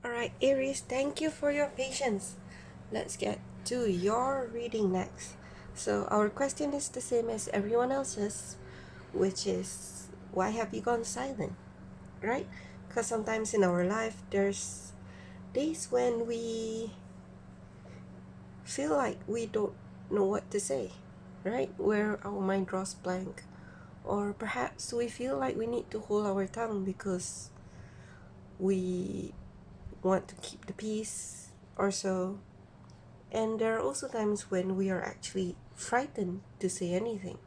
Alright, Aries, thank you for your patience. Let's get to your reading next. So, our question is the same as everyone else's, which is why have you gone silent? Right? Because sometimes in our life, there's days when we feel like we don't know what to say, right? Where our mind draws blank. Or perhaps we feel like we need to hold our tongue because we want to keep the peace or so. And there are also times when we are actually frightened to say anything.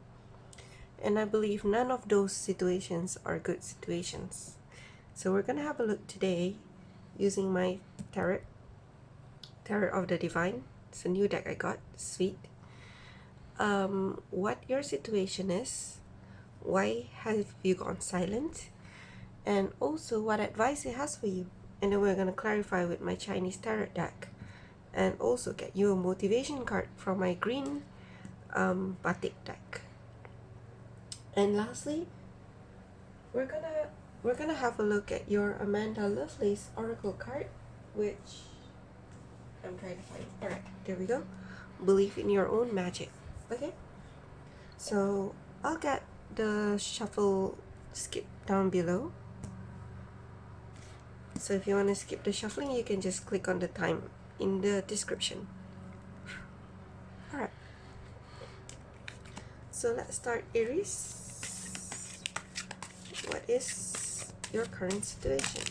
And I believe none of those situations are good situations. So we're going to have a look today using my Tarot of the Divine. It's a new deck I got, sweet. What your situation is, why have you gone silent, and also what advice it has for you. And then we're going to clarify with my Chinese tarot deck, and also get you a motivation card from my green batik deck. And lastly, we're gonna have a look at your Amanda Lovelace oracle card, which I'm trying to find. All right, there we go. Believe in your own magic. Okay, so I'll get the shuffle skip down below. So if you want to skip the shuffling, you can just click on the time in the description. All right. So let's start, Aries. What is your current situation?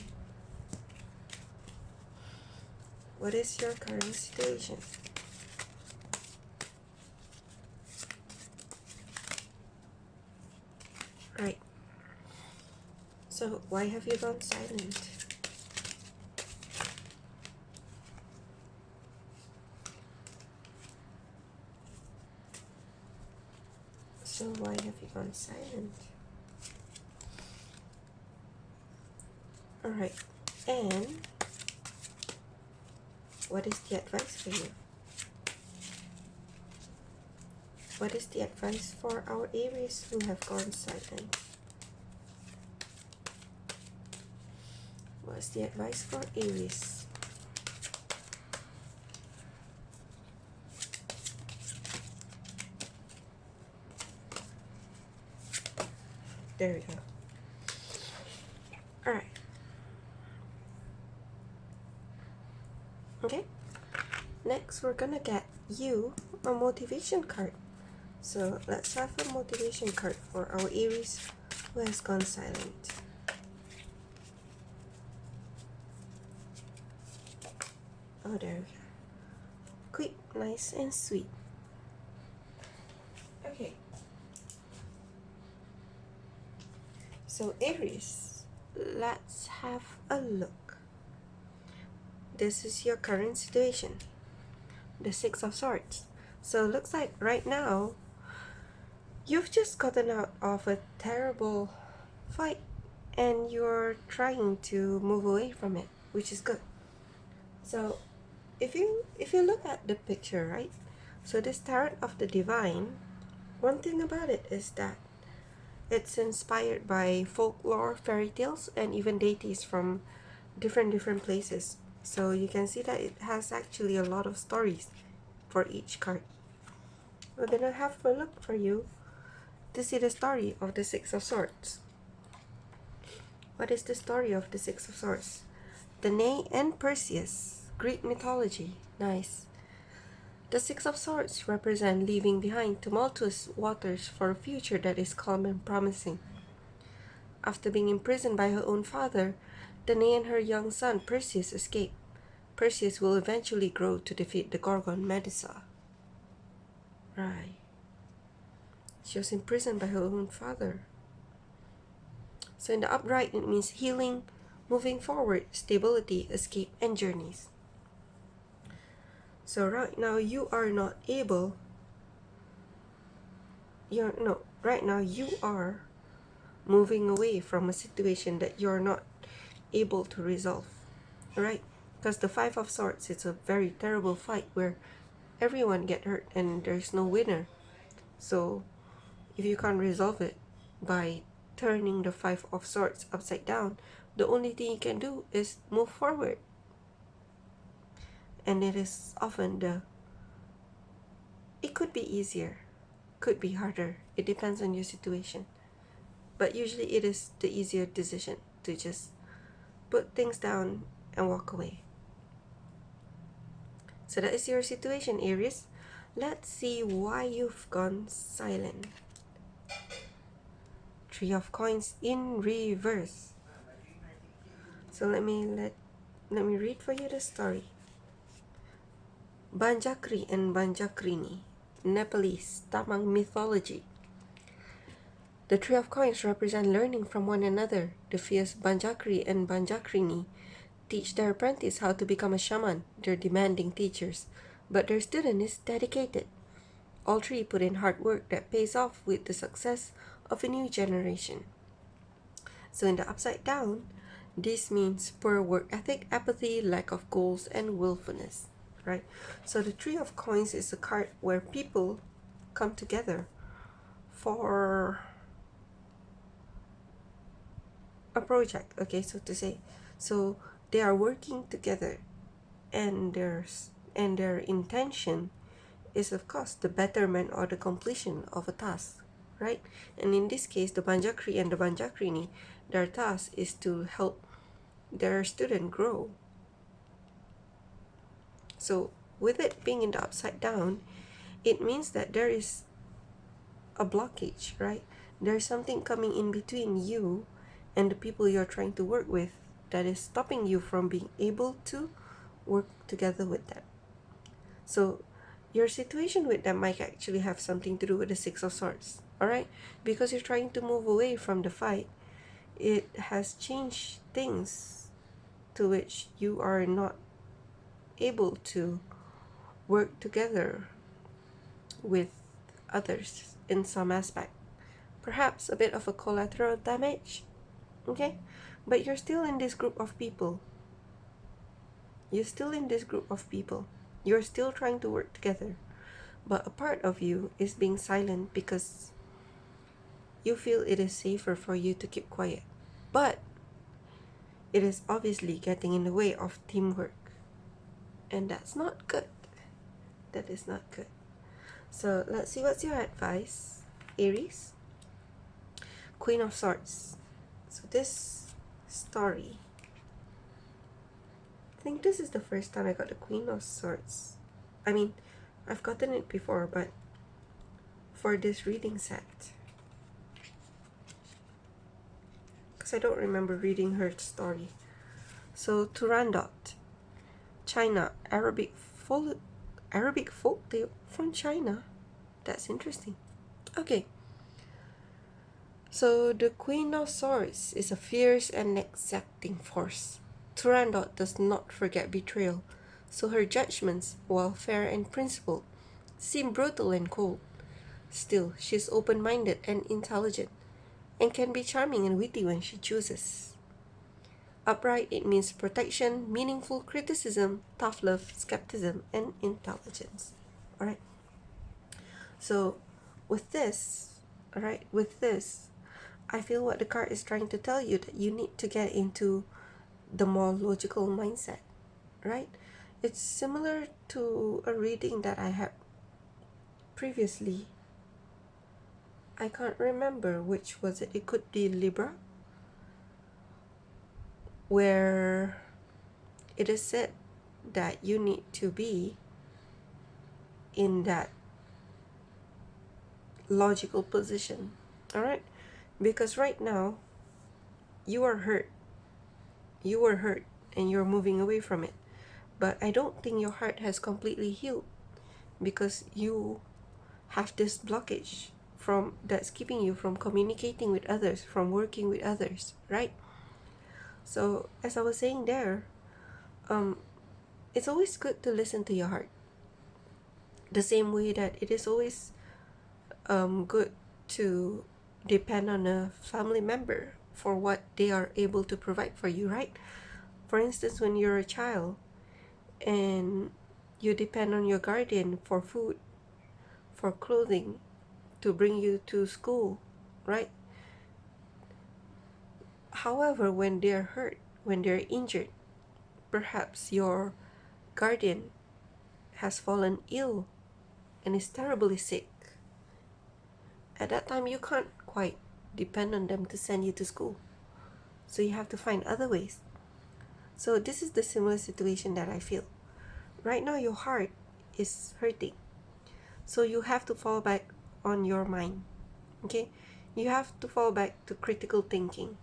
What is your current situation? Right. So why have you gone silent? So why have you gone silent? Alright. And what is the advice for you? What is the advice for our Aries who have gone silent? What's the advice for Aries? There we go. Alright. Okay. Next, we're gonna get you a motivation card. So let's have a motivation card for our Aries who has gone silent. Oh, there we go. Quick, nice, and sweet. Okay. So Aries, let's have a look. This is your current situation. The Six of Swords. So it looks like right now, you've just gotten out of a terrible fight and you're trying to move away from it, which is good. So if you look at the picture, right? So this Tarot of the Divine, one thing about it is that it's inspired by folklore, fairy tales, and even deities from different places. So you can see that it has actually a lot of stories for each card. We're gonna have a look for you to see the story of the Six of Swords. What is the story of the Six of Swords? Danae and Perseus, Greek mythology. Nice. The Six of Swords represent leaving behind tumultuous waters for a future that is calm and promising. After being imprisoned by her own father, Danae and her young son Perseus escape. Perseus will eventually grow to defeat the Gorgon Medusa. Right. She was imprisoned by her own father. So in the upright, it means healing, moving forward, stability, escape, and journeys. So right now you are not able. Right now you are moving away from a situation that you're not able to resolve, right? Because the Five of Swords, it's a very terrible fight where everyone get hurt and there's no winner. So if you can't resolve it by turning the Five of Swords upside down, the only thing you can do is move forward, And it is often it could be easier, could be harder. It depends on your situation. But usually it is the easier decision to just put things down and walk away. So that is your situation, Aries. Let's see why you've gone silent. Three of Coins in reverse. So let me read for you the story. Banjakri and Banjakrini, Nepalese Tamang mythology. The Three of Coins represent learning from one another. The fierce Banjakri and Banjakrini teach their apprentice how to become a shaman. They're demanding teachers, but their student is dedicated. All three put in hard work that pays off with the success of a new generation. So in the upside down, this means poor work ethic, apathy, lack of goals, and willfulness, right? So the Three of Coins is a card where people come together for a project, okay, so to say. So they are working together, and their intention is, of course, the betterment or the completion of a task, right? And in this case, the Banjakri and the Banjakrini, their task is to help their student grow. So with it being in the upside down, it means that there is a blockage, right? There's something coming in between you and the people you're trying to work with that is stopping you from being able to work together with them. So your situation with them might actually have something to do with the Six of Swords, all right? Because you're trying to move away from the fight, it has changed things to which you are not able to work together with others in some aspect. Perhaps a bit of a collateral damage, okay? But you're still in this group of people. You're still in this group of people. You're still trying to work together. But a part of you is being silent because you feel it is safer for you to keep quiet. But it is obviously getting in the way of teamwork. And that's not good. That is not good. So let's see what's your advice, Aries. Queen of Swords. So this story, I think this is the first time I got the Queen of Swords. I mean, I've gotten it before, but for this reading set, because I don't remember reading her story. So Turandot, China, Arabic folktale from China. That's interesting. Okay. So the Queen of Swords is a fierce and exacting force. Turandot does not forget betrayal, so her judgments, while fair and principled, seem brutal and cold. Still, she is open-minded and intelligent, and can be charming and witty when she chooses. Upright, it means protection, meaningful criticism, tough love, skepticism, and intelligence. Alright. So with this, I feel what the card is trying to tell you, that you need to get into the more logical mindset, right? It's similar to a reading that I had previously. I can't remember which was it. It could be Libra, where it is said that you need to be in that logical position, all right? Because right now you are hurt. You were hurt and you're moving away from it. But I don't think your heart has completely healed, because you have this blockage from that's keeping you from communicating with others, from working with others, right? So as I was saying there, it's always good to listen to your heart. The same way that it is always good to depend on a family member for what they are able to provide for you, right? For instance, when you're a child and you depend on your guardian for food, for clothing, to bring you to school, right? However, when they're hurt, when they're injured, perhaps your guardian has fallen ill and is terribly sick. At that time, you can't quite depend on them to send you to school. So you have to find other ways. So this is the similar situation that I feel. Right now, your heart is hurting. So you have to fall back on your mind. Okay? You have to fall back to critical thinking.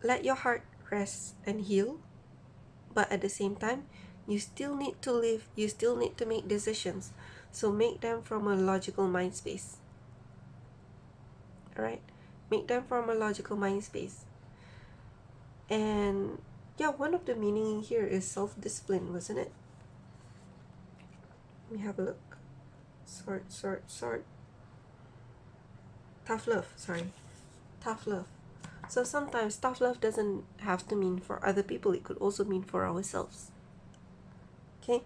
Let your heart rest and heal. But at the same time, you still need to live. You still need to make decisions. So make them from a logical mind space. Alright? Make them from a logical mind space. And yeah, one of the meaning here is self-discipline, wasn't it? Let me have a look. Sort. Tough love, sorry. Tough love. So sometimes tough love doesn't have to mean for other people. It could also mean for ourselves. Okay?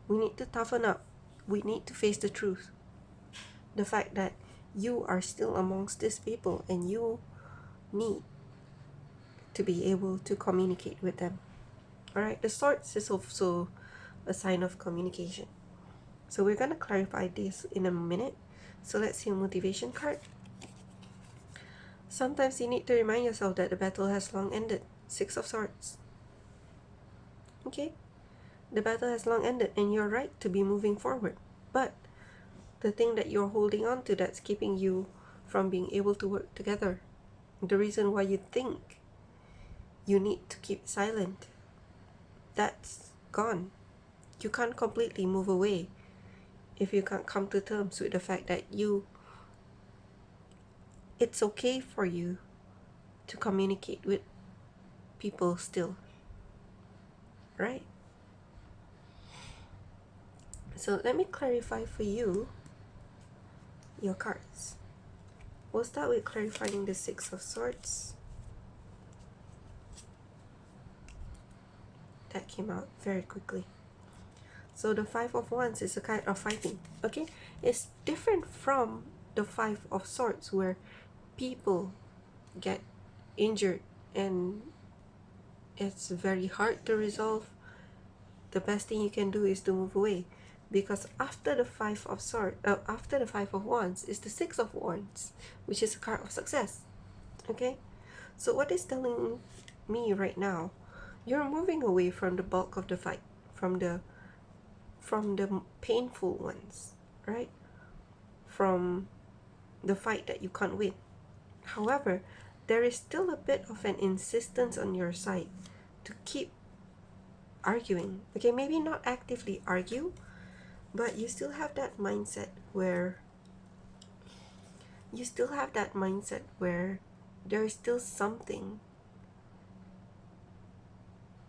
We need to toughen up. We need to face the truth. The fact that you are still amongst these people and you need to be able to communicate with them. Alright, the swords is also a sign of communication. So we're going to clarify this in a minute. So let's see a motivation card. Sometimes you need to remind yourself that the battle has long ended. Six of Swords. Okay? The battle has long ended and you're right to be moving forward. But the thing that you're holding on to that's keeping you from being able to work together, the reason why you think you need to keep silent, that's gone. You can't completely move away if you can't come to terms with the fact that it's okay for you to communicate with people still, right? So let me clarify for you your cards. We'll start with clarifying the Six of Swords. That came out very quickly. So the Five of Wands is a kind of fighting, okay? It's different from the Five of Swords where people get injured and it's very hard to resolve. The best thing you can do is to move away, because after the Five of Swords, after the Five of Wands is the Six of Wands, which is a card of success. Okay, so what is telling me right now, you're moving away from the bulk of the fight, from the painful ones, right? From the fight that you can't win. However, there is still a bit of an insistence on your side to keep arguing. Okay, maybe not actively argue, but you still have that mindset where there is still something,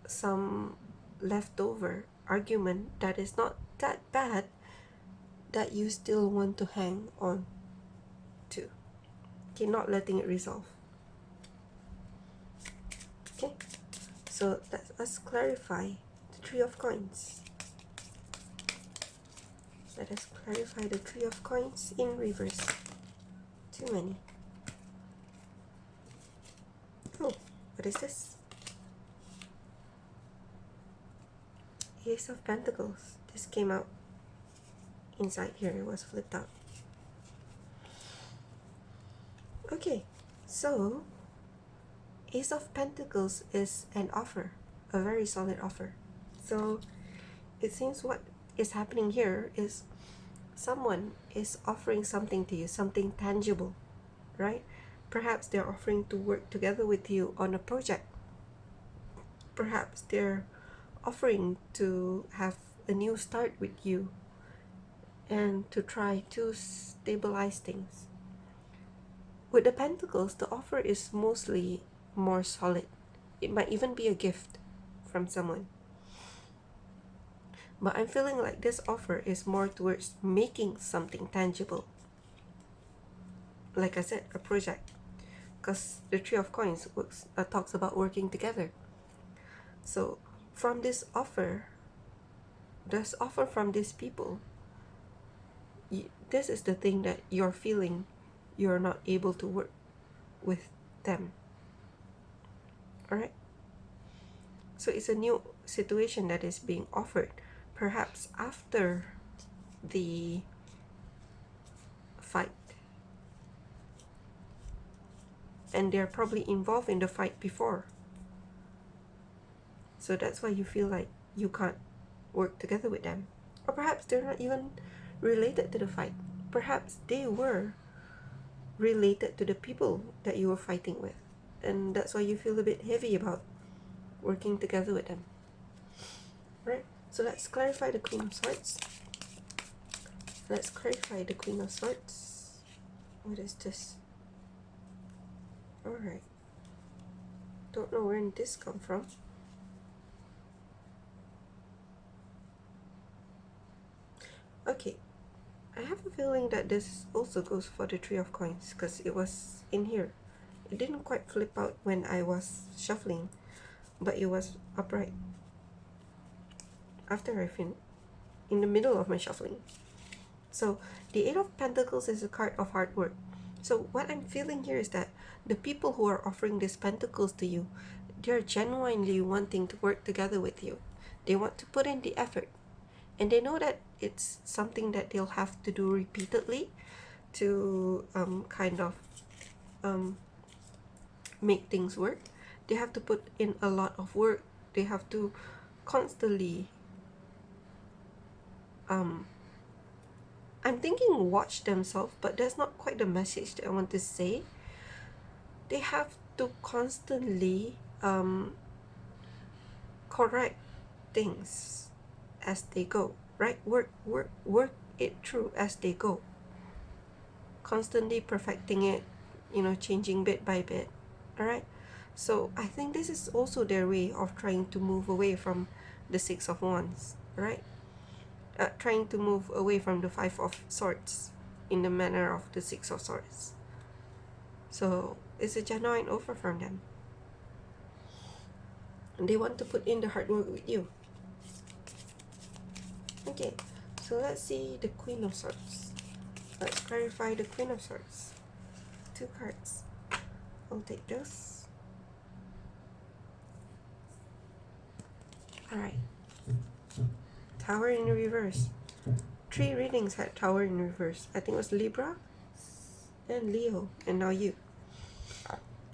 some leftover argument that is not that bad that you still want to hang on to. Okay, not letting it resolve. Okay, so let us clarify the Three of Coins. Let us clarify the Three of Coins in reverse. Too many. Oh, what is this? Ace of Pentacles. This came out inside here. It was flipped out. Okay, so Ace of Pentacles is an offer, a very solid offer. So it seems what is happening here is someone is offering something to you, something tangible, right? Perhaps they're offering to work together with you on a project. Perhaps they're offering to have a new start with you and to try to stabilize things. With the Pentacles, the offer is mostly more solid. It might even be a gift from someone. But I'm feeling like this offer is more towards making something tangible. Like I said, a project. Because the Three of Coins talks about working together. So from this offer from these people, this is the thing that you're feeling you're not able to work with them. Alright? So it's a new situation that is being offered, perhaps after the fight. And they're probably involved in the fight before. So that's why you feel like you can't work together with them. Or perhaps they're not even related to the fight. Perhaps they were related to the people that you were fighting with. And that's why you feel a bit heavy about working together with them. Right? So let's clarify the Queen of Swords. Let's clarify the Queen of Swords. What is this? Alright. Don't know where this come from. Okay. I have a feeling that this also goes for the Three of Coins because it was in here. It didn't quite flip out when I was shuffling, but it was upright after I finished, in the middle of my shuffling. So the Eight of Pentacles is a card of hard work. So what I'm feeling here is that the people who are offering these pentacles to you, they're genuinely wanting to work together with you. They want to put in the effort. And they know that it's something that they'll have to do repeatedly to make things work. They have to put in a lot of work. They have to constantly I'm thinking watch themselves, but that's not quite the message that I want to say. They have to constantly correct things as they go, right? Work it through as they go. Constantly perfecting it, changing bit by bit. Alright? So I think this is also their way of trying to move away from the Six of Wands, right? Trying to move away from the Five of Swords in the manner of the Six of Swords. So it's a genuine offer from them. And they want to put in the hard work with you. Okay, so let's see the Queen of Swords. Let's clarify the Queen of Swords. 2 cards. I'll take those. Alright. Tower in reverse. 3 readings had Tower in reverse. I think it was Libra and Leo, and now you.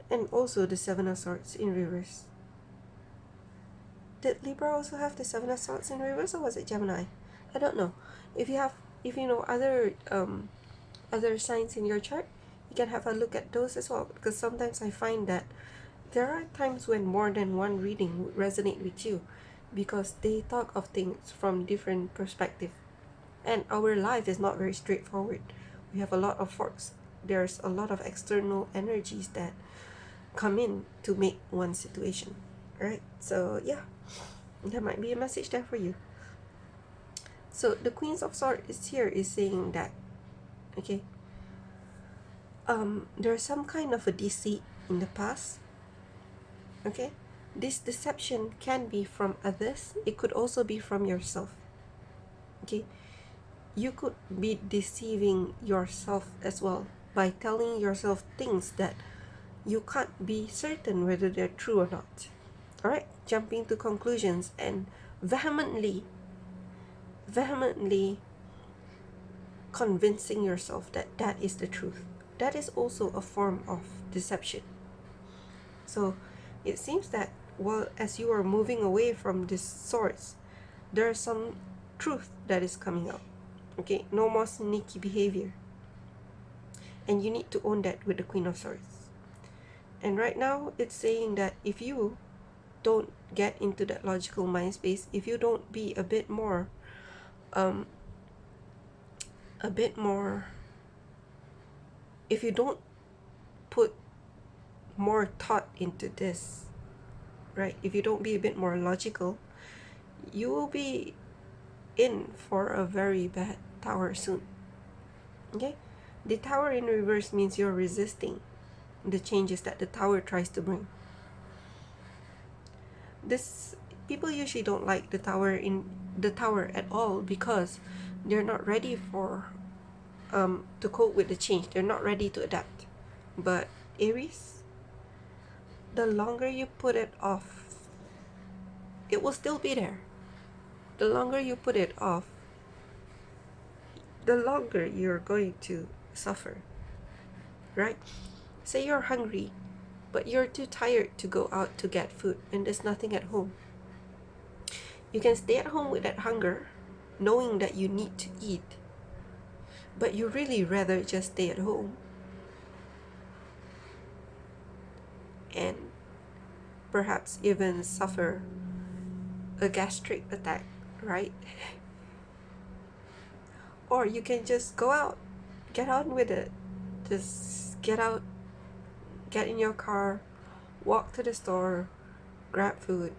And also the Seven of Swords in reverse. Did Libra also have the Seven of Swords in reverse, or was it Gemini? I don't know. If you know other signs in your chart, you can have a look at those as well, because sometimes I find that there are times when more than one reading would resonate with you, because they talk of things from different perspectives. And our life is not very straightforward. We have a lot of forks. There's a lot of external energies that come in to make one situation. Alright, so yeah, there might be a message there for you. So the Queen of Swords is here is saying that, okay, there's some kind of a deceit in the past. Okay, this deception can be from others. It could also be from yourself. Okay, you could be deceiving yourself as well by telling yourself things that you can't be certain whether they're true or not. Alright, jumping to conclusions and vehemently convincing yourself that that is the truth. That is also a form of deception. So it seems that as you are moving away from this source, there is some truth that is coming out. Okay, no more sneaky behavior. And you need to own that with the Queen of Swords. And right now, it's saying that if you don't get into that logical mind space, if you don't be a bit more, if you don't put more thought into this, right? If you don't be a bit more logical, you will be in for a very bad tower soon. Okay, the Tower in reverse means you're resisting the changes that the Tower tries to bring. People usually don't like the Tower at all because they're not ready for to cope with the change. They're not ready to adapt. But Aries, the longer you put it off, it will still be there. The longer you put it off, the longer you're going to suffer, right? Say you're hungry, but you're too tired to go out to get food and there's nothing at home. You can stay at home with that hunger, knowing that you need to eat, but you really rather just stay at home and perhaps even suffer a gastric attack, right? Or you can just go out, get on with it. Just get out, get in your car, walk to the store, grab food,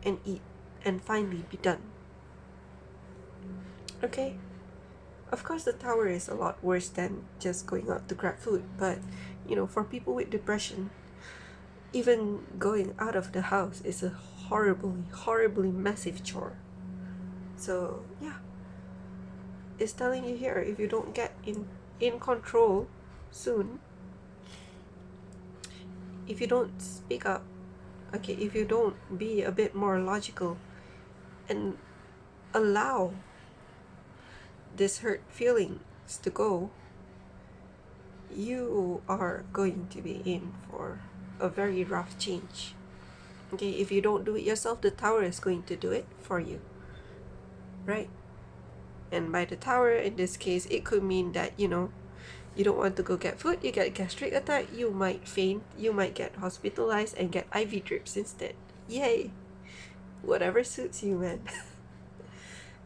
and eat, and finally be done. Okay? Of course, the tower is a lot worse than just going out to grab food, but for people with depression, even going out of the house is a horribly massive chore. So, yeah, it's telling you here, if you don't get in control soon, if you don't speak up, okay, if you don't be a bit more logical and allow this hurt feelings to go, you are going to be in for a very rough change. Okay, if you don't do it yourself, the tower is going to do it for you, right? And by the tower, in this case, it could mean that you don't want to go get food, you get a gastric attack, you might faint, you might get hospitalized and get IV drips instead. Yay! Whatever suits you, man.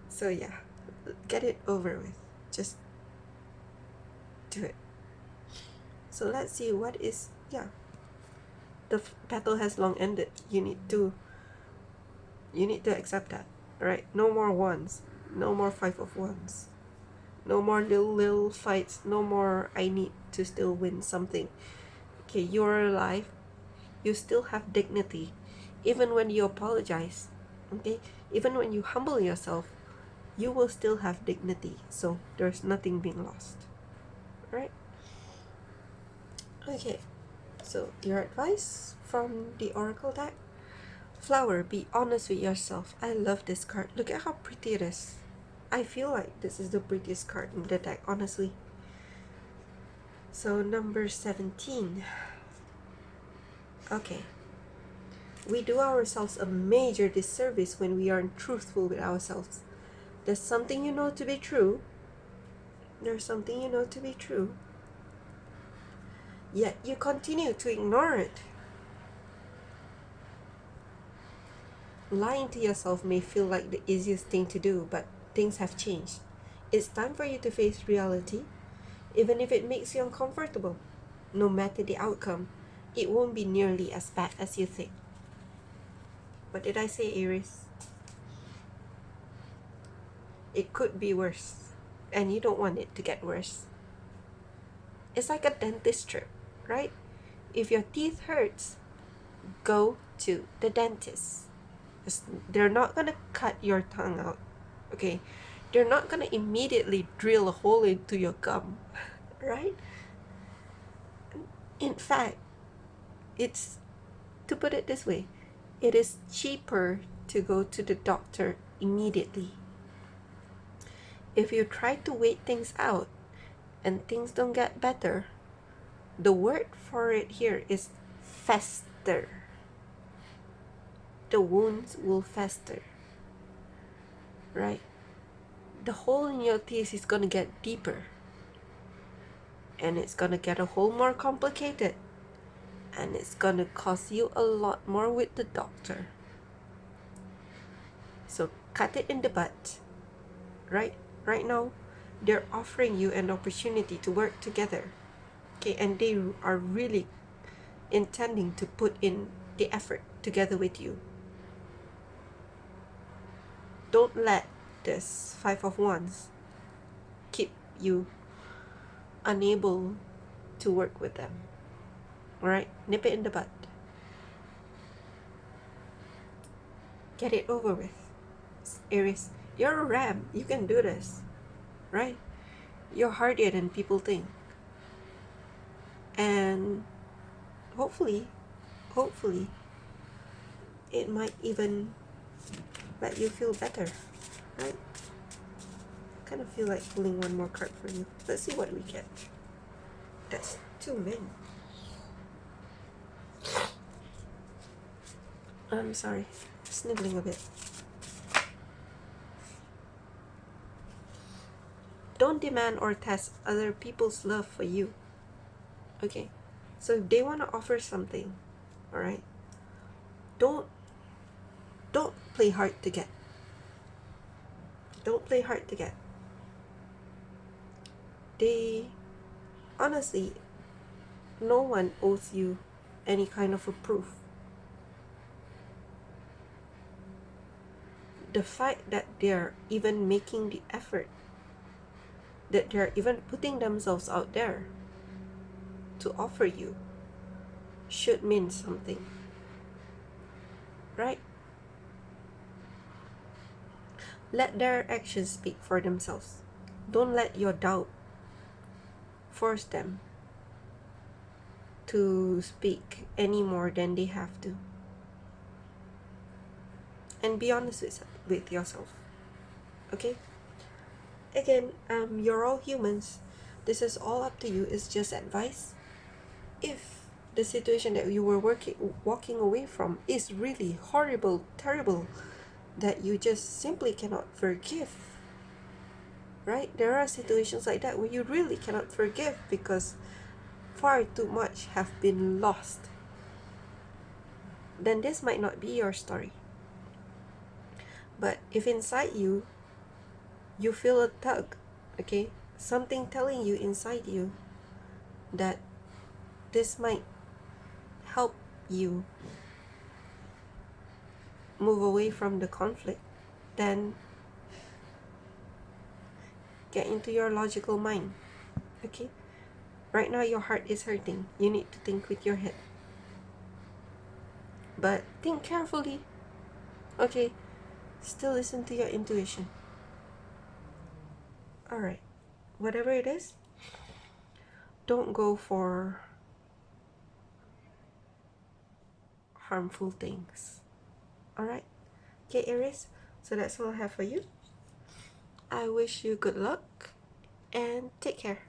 So yeah, get it over with. Just do it. So let's see what is, the battle has long ended. You need to accept that, right? No more ones, no more 5 of wands, no more little fights, no more I need to still win something. Okay, you're alive, you still have dignity, even when you apologize. Okay, even when you humble yourself, you will still have dignity. So there's nothing being lost, right? Okay, so your advice from the oracle deck: flower, be honest with yourself. I love this card. Look at how pretty it is. I feel like this is the prettiest card in the deck, honestly. So number 17. Okay, we do ourselves a major disservice when we aren't truthful with ourselves. There's something you know to be true. There's something you know to be true, yet you continue to ignore it. Lying to yourself may feel like the easiest thing to do, but things have changed. It's time for you to face reality, even if it makes you uncomfortable. No matter the outcome, it won't be nearly as bad as you think. What did I say, Aries? It could be worse, and you don't want it to get worse. It's like a dentist trip, right? If your teeth hurts, go to the dentist. They're not gonna cut your tongue out, okay? They're not gonna immediately drill a hole into your gum, right? In fact, it's, to put it this way, it is cheaper to go to the doctor immediately. If you try to wait things out and things don't get better, the word for it here is fester. The wounds will fester, right? The hole in your teeth is gonna get deeper, and it's gonna get a whole more complicated, and it's gonna cost you a lot more with the doctor. So cut it in the butt, right? Right now, they're offering you an opportunity to work together, okay? And they are really intending to put in the effort together with you. Don't let this 5 of wands keep you unable to work with them. Alright? Nip it in the bud. Get it over with. Aries, you're a ram. You can do this. Right? You're hardier than people think. And hopefully, it might even let you feel better, right? Kind of feel like pulling one more card for you. Let's see what we get. That's 2 men. I'm sorry, sniggling a bit. Don't demand or test other people's love for you. Okay, so if they want to offer something, all right, don't play hard to get. Don't play hard to get. They, honestly, no one owes you any kind of a proof. The fact that they're even making the effort, that they're even putting themselves out there to offer you, should mean something, right? Let their actions speak for themselves. Don't let your doubt force them to speak any more than they have to. And be honest with yourself, okay? Again, you're all humans. This is all up to you. It's just advice. If the situation that you were walking away from is really horrible, terrible, that you just simply cannot forgive, right? There are situations like that where you really cannot forgive because far too much have been lost. Then this might not be your story. But if inside you feel a tug, okay, something telling you inside you that this might help you move away from the conflict, then get into your logical mind, okay? Right now your heart is hurting. You need to think with your head. But think carefully, okay? Still listen to your intuition. Alright, whatever it is, don't go for harmful things. Alright? Okay, Aries, so that's all I have for you. I wish you good luck and take care.